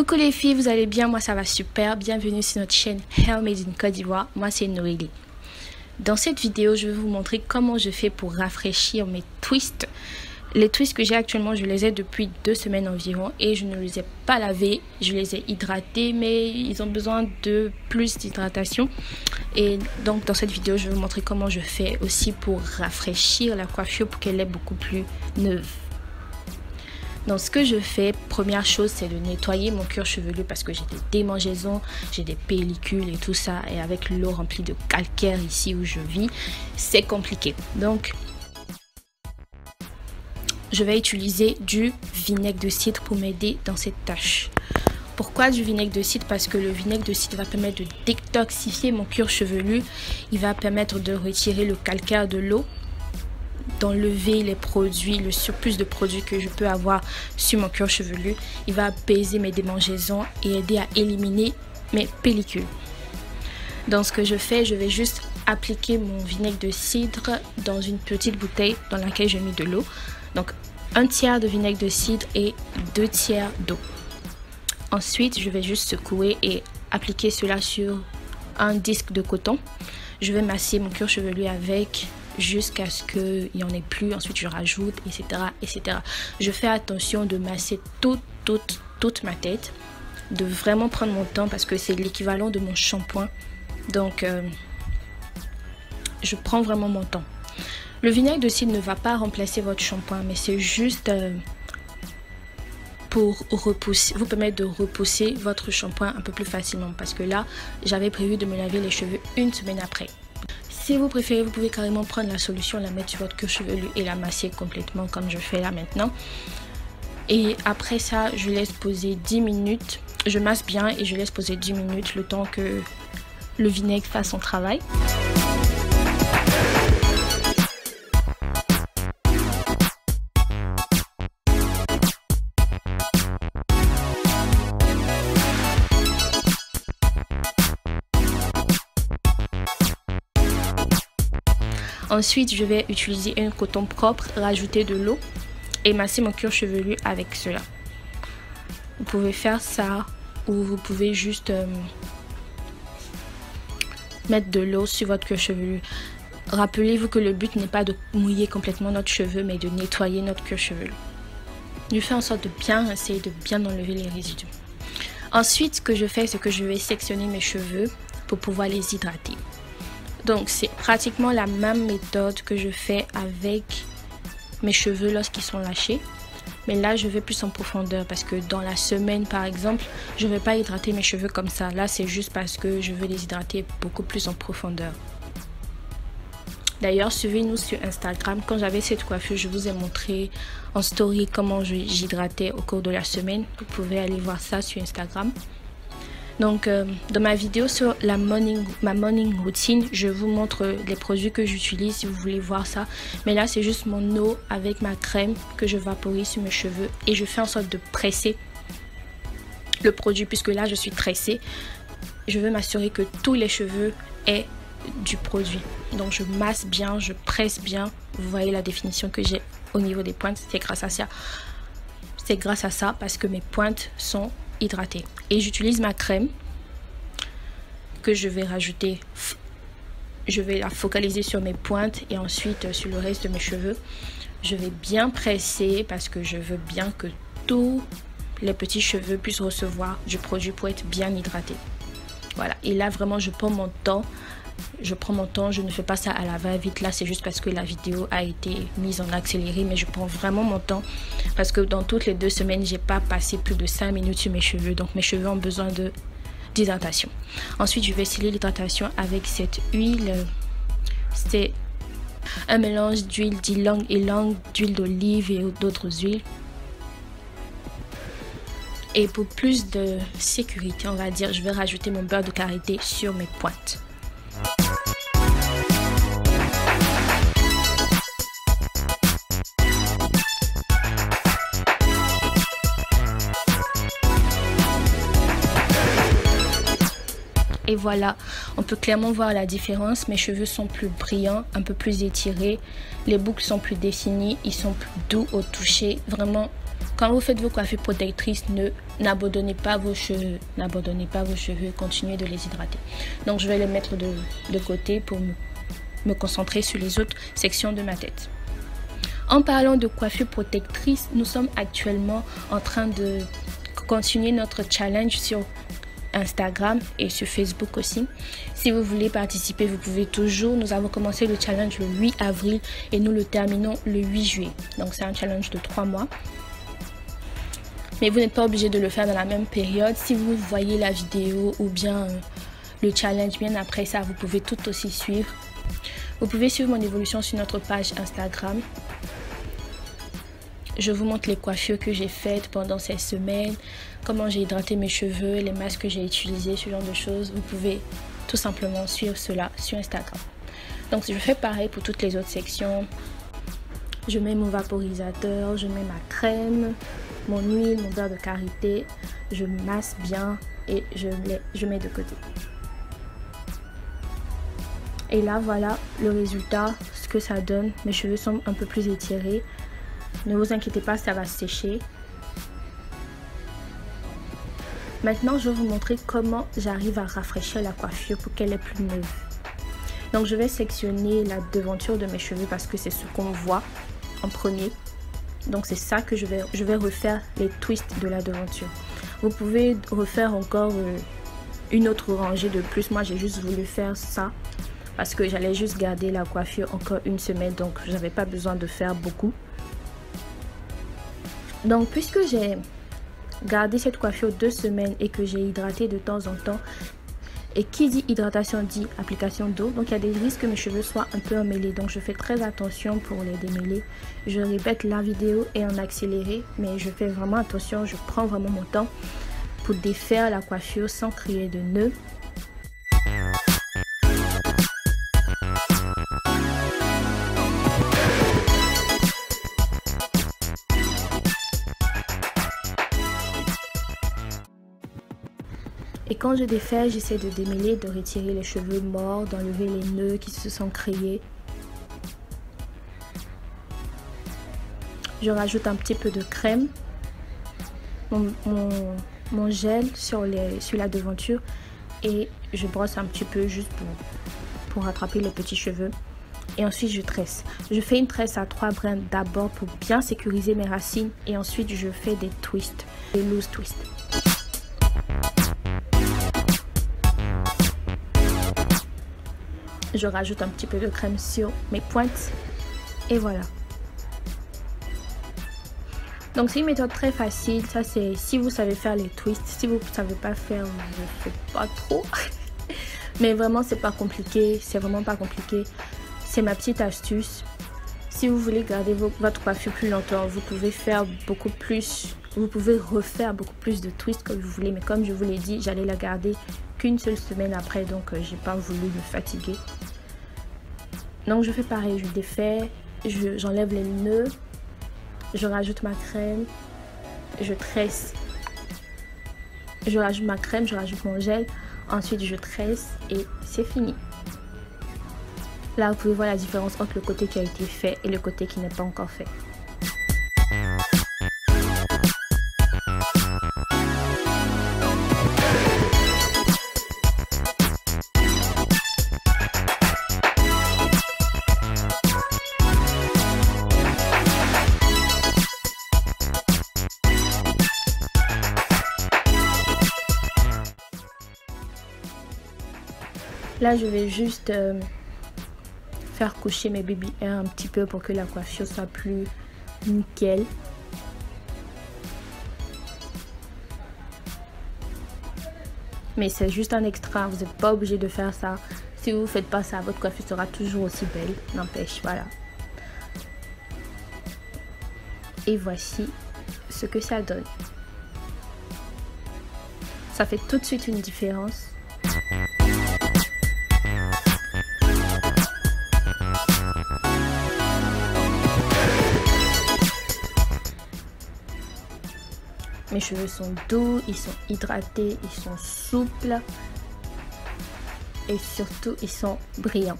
Coucou les filles, vous allez bien? Moi ça va super, bienvenue sur notre chaîne Hair Made in Côte d'Ivoire, moi c'est Noélie. Dans cette vidéo, je vais vous montrer comment je fais pour rafraîchir mes twists. Les twists que j'ai actuellement, je les ai depuis 2 semaines environ et je ne les ai pas lavés, je les ai hydratés mais ils ont besoin de plus d'hydratation. Et donc dans cette vidéo, je vais vous montrer comment je fais aussi pour rafraîchir la coiffure pour qu'elle est beaucoup plus neuve. Donc ce que je fais, première chose, c'est de nettoyer mon cuir chevelu parce que j'ai des démangeaisons, j'ai des pellicules et tout ça. Et avec l'eau remplie de calcaire ici où je vis, c'est compliqué. Donc je vais utiliser du vinaigre de cidre pour m'aider dans cette tâche. Pourquoi du vinaigre de cidre? Parce que le vinaigre de cidre va permettre de détoxifier mon cuir chevelu. Il va permettre de retirer le calcaire de l'eau, d'enlever les produits, le surplus de produits que je peux avoir sur mon cuir chevelu. Il va apaiser mes démangeaisons et aider à éliminer mes pellicules. Donc ce que je fais, je vais juste appliquer mon vinaigre de cidre dans une petite bouteille dans laquelle j'ai mis de l'eau. Donc 1/3 de vinaigre de cidre et 2/3 d'eau. Ensuite, je vais juste secouer et appliquer cela sur un disque de coton. Je vais masser mon cuir chevelu avec jusqu'à ce qu'il n'y en ait plus. Ensuite je rajoute, etc. Je fais attention de masser toute ma tête, de vraiment prendre mon temps parce que c'est l'équivalent de mon shampoing. Donc je prends vraiment mon temps. Le vinaigre de cidre ne va pas remplacer votre shampoing, mais c'est juste pour vous permettre de repousser votre shampoing un peu plus facilement, parce que là j'avais prévu de me laver les cheveux une semaine après. Si vous préférez, vous pouvez carrément prendre la solution, la mettre sur votre cuir chevelu et la masser complètement comme je fais là maintenant. Et après ça, je laisse poser 10 minutes. Je masse bien et je laisse poser 10 minutes le temps que le vinaigre fasse son travail. Ensuite, je vais utiliser un coton propre, rajouter de l'eau et masser mon cuir chevelu avec cela. Vous pouvez faire ça ou vous pouvez juste mettre de l'eau sur votre cuir chevelu. Rappelez-vous que le but n'est pas de mouiller complètement notre cheveu, mais de nettoyer notre cuir chevelu. Je fais en sorte de bien rincer, de bien enlever les résidus. Ensuite, ce que je fais, c'est que je vais sectionner mes cheveux pour pouvoir les hydrater. Donc c'est pratiquement la même méthode que je fais avec mes cheveux lorsqu'ils sont lâchés. Mais là je vais plus en profondeur parce que dans la semaine par exemple, je ne vais pas hydrater mes cheveux comme ça. Là c'est juste parce que je veux les hydrater beaucoup plus en profondeur. D'ailleurs suivez-nous sur Instagram. Quand j'avais cette coiffure, je vous ai montré en story comment j'hydratais au cours de la semaine. Vous pouvez aller voir ça sur Instagram. Donc dans ma vidéo sur ma morning routine, je vous montre les produits que j'utilise si vous voulez voir ça. Mais là c'est juste mon eau avec ma crème que je vaporise sur mes cheveux et je fais en sorte de presser le produit puisque là je suis tressée. Je veux m'assurer que tous les cheveux aient du produit. Donc je masse bien, je presse bien. Vous voyez la définition que j'ai au niveau des pointes, c'est grâce à ça. C'est grâce à ça parce que mes pointes sont hydratée. Et j'utilise ma crème que je vais rajouter. Je vais la focaliser sur mes pointes et ensuite sur le reste de mes cheveux. Je vais bien presser parce que je veux bien que tous les petits cheveux puissent recevoir du produit pour être bien hydratés. Voilà. Et là vraiment je prends mon temps. Je prends mon temps, je ne fais pas ça à la va-vite. Là c'est juste parce que la vidéo a été mise en accéléré, mais je prends vraiment mon temps parce que dans toutes les 2 semaines j'ai pas passé plus de 5 minutes sur mes cheveux, donc mes cheveux ont besoin d'hydratation. Ensuite je vais sceller l'hydratation avec cette huile. C'est un mélange d'huile d'ylang, d'huile d'olive et d'autres huiles. Et pour plus de sécurité, on va dire, je vais rajouter mon beurre de karité sur mes pointes. Et Et voilà, on peut clairement voir la différence. Mes cheveux sont plus brillants, un peu plus étirés. Les boucles sont plus définies, ils sont plus doux au toucher. Vraiment, quand vous faites vos coiffures protectrices, n'abandonnez pas vos cheveux. N'abandonnez pas vos cheveux, continuez de les hydrater. Donc je vais les mettre de côté pour me concentrer sur les autres sections de ma tête. En parlant de coiffure protectrice, nous sommes actuellement en train de continuer notre challenge sur Instagram et sur Facebook aussi. Si vous voulez participer, vous pouvez toujours. Nous avons commencé le challenge le 8 avril et nous le terminons le 8 juillet. Donc c'est un challenge de 3 mois. Mais vous n'êtes pas obligé de le faire dans la même période. Si vous voyez la vidéo ou bien le challenge bien après ça, vous pouvez tout aussi suivre. Vous pouvez suivre mon évolution sur notre page Instagram. Je vous montre les coiffures que j'ai faites pendant ces semaines, comment j'ai hydraté mes cheveux, les masques que j'ai utilisés, ce genre de choses. Vous pouvez tout simplement suivre cela sur Instagram. Donc je fais pareil pour toutes les autres sections. Je mets mon vaporisateur, je mets ma crème, mon huile, mon beurre de karité. Je masse bien et je mets de côté. Et là voilà le résultat, ce que ça donne. Mes cheveux sont un peu plus étirés. Ne vous inquiétez pas, ça va sécher. Maintenant, je vais vous montrer comment j'arrive à rafraîchir la coiffure pour qu'elle est plus neuve. Donc, je vais sectionner la devanture de mes cheveux parce que c'est ce qu'on voit en premier. Donc, c'est ça que je vais refaire les twists de la devanture. Vous pouvez refaire encore une autre rangée de plus. Moi, j'ai juste voulu faire ça parce que j'allais juste garder la coiffure encore une semaine. Donc, je n'avais pas besoin de faire beaucoup. Donc, puisque j'ai gardé cette coiffure 2 semaines et que j'ai hydraté de temps en temps, et qui dit hydratation dit application d'eau, donc il y a des risques que mes cheveux soient un peu emmêlés. Donc, je fais très attention pour les démêler. Je répète, la vidéo est en accéléré, mais je fais vraiment attention. Je prends vraiment mon temps pour défaire la coiffure sans créer de nœuds. Et quand je défais, j'essaie de démêler, de retirer les cheveux morts, d'enlever les nœuds qui se sont créés. Je rajoute un petit peu de crème, mon gel sur la devanture et je brosse un petit peu juste pour rattraper les petits cheveux. Et ensuite je tresse. Je fais une tresse à 3 brins d'abord pour bien sécuriser mes racines et ensuite je fais des twists, des loose twists. Je rajoute un petit peu de crème sur mes pointes et voilà. Donc c'est une méthode très facile. Ça c'est si vous savez faire les twists. Si vous ne savez pas faire, vous ne faites pas trop. Mais vraiment c'est pas compliqué. C'est vraiment pas compliqué. C'est ma petite astuce. Si vous voulez garder votre coiffure plus longtemps, vous pouvez faire beaucoup plus. Vous pouvez refaire beaucoup plus de twists comme vous voulez. Mais comme je vous l'ai dit, j'allais la garder qu'une seule semaine après. Donc j'ai pas voulu me fatiguer. Donc je fais pareil, je défais, j'enlève les nœuds, je rajoute ma crème, je tresse. Je rajoute ma crème, je rajoute mon gel, ensuite je tresse et c'est fini. Là vous pouvez voir la différence entre le côté qui a été fait et le côté qui n'est pas encore fait. Là, je vais juste faire coucher mes baby hair un petit peu pour que la coiffure soit plus nickel. Mais c'est juste un extra, vous n'êtes pas obligé de faire ça. Si vous ne faites pas ça, votre coiffure sera toujours aussi belle. N'empêche, voilà. Et voici ce que ça donne. Ça fait tout de suite une différence. Mes cheveux sont doux, ils sont hydratés, ils sont souples. et surtout ils sont brillants.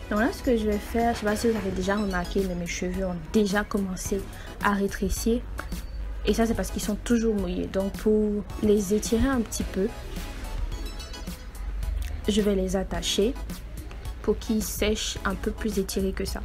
Donc là, ce que je vais faire, je ne sais pas si vous avez déjà remarqué, mais mes cheveux ont déjà commencé à rétrécir. Et ça, c'est parce qu'ils sont toujours mouillés. Donc pour les étirer un petit peu, je vais les attacher pour qu'ils sèchent un peu plus étirés que ça.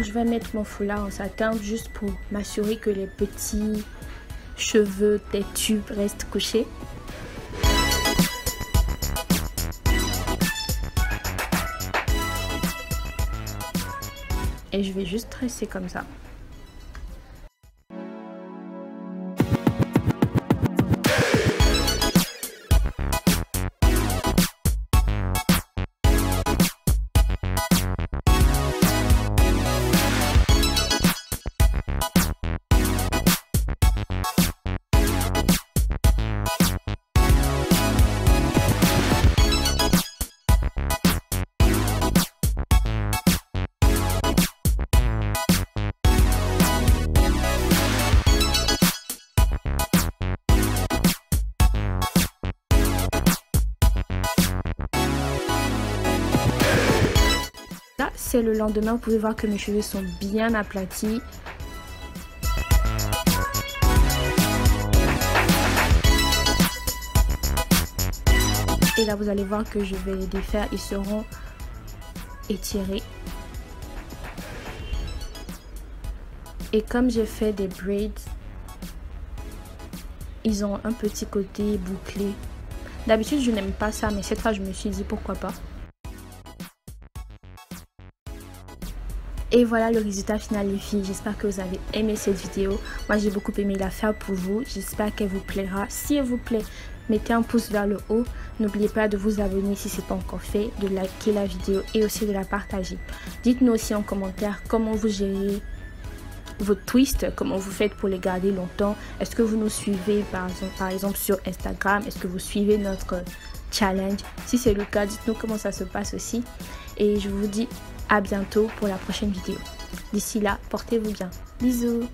Je vais mettre mon foulard en satin juste pour m'assurer que les petits cheveux têtus restent couchés. Et je vais juste tresser comme ça. Là, c'est le lendemain, vous pouvez voir que mes cheveux sont bien aplatis. Et là, vous allez voir que je vais les défaire, ils seront étirés. Et comme j'ai fait des braids, ils ont un petit côté bouclé. D'habitude, je n'aime pas ça, mais cette fois, je me suis dit pourquoi pas. Et voilà le résultat final les filles, j'espère que vous avez aimé cette vidéo. Moi j'ai beaucoup aimé la faire pour vous, j'espère qu'elle vous plaira. Si elle vous plaît, mettez un pouce vers le haut. N'oubliez pas de vous abonner si ce n'est pas encore fait, de liker la vidéo et aussi de la partager. Dites-nous aussi en commentaire comment vous gérez vos twists, comment vous faites pour les garder longtemps. Est-ce que vous nous suivez par exemple sur Instagram? Est-ce que vous suivez notre challenge? Si c'est le cas, dites-nous comment ça se passe aussi. Et je vous dis à bientôt pour la prochaine vidéo. D'ici là, portez-vous bien. Bisous!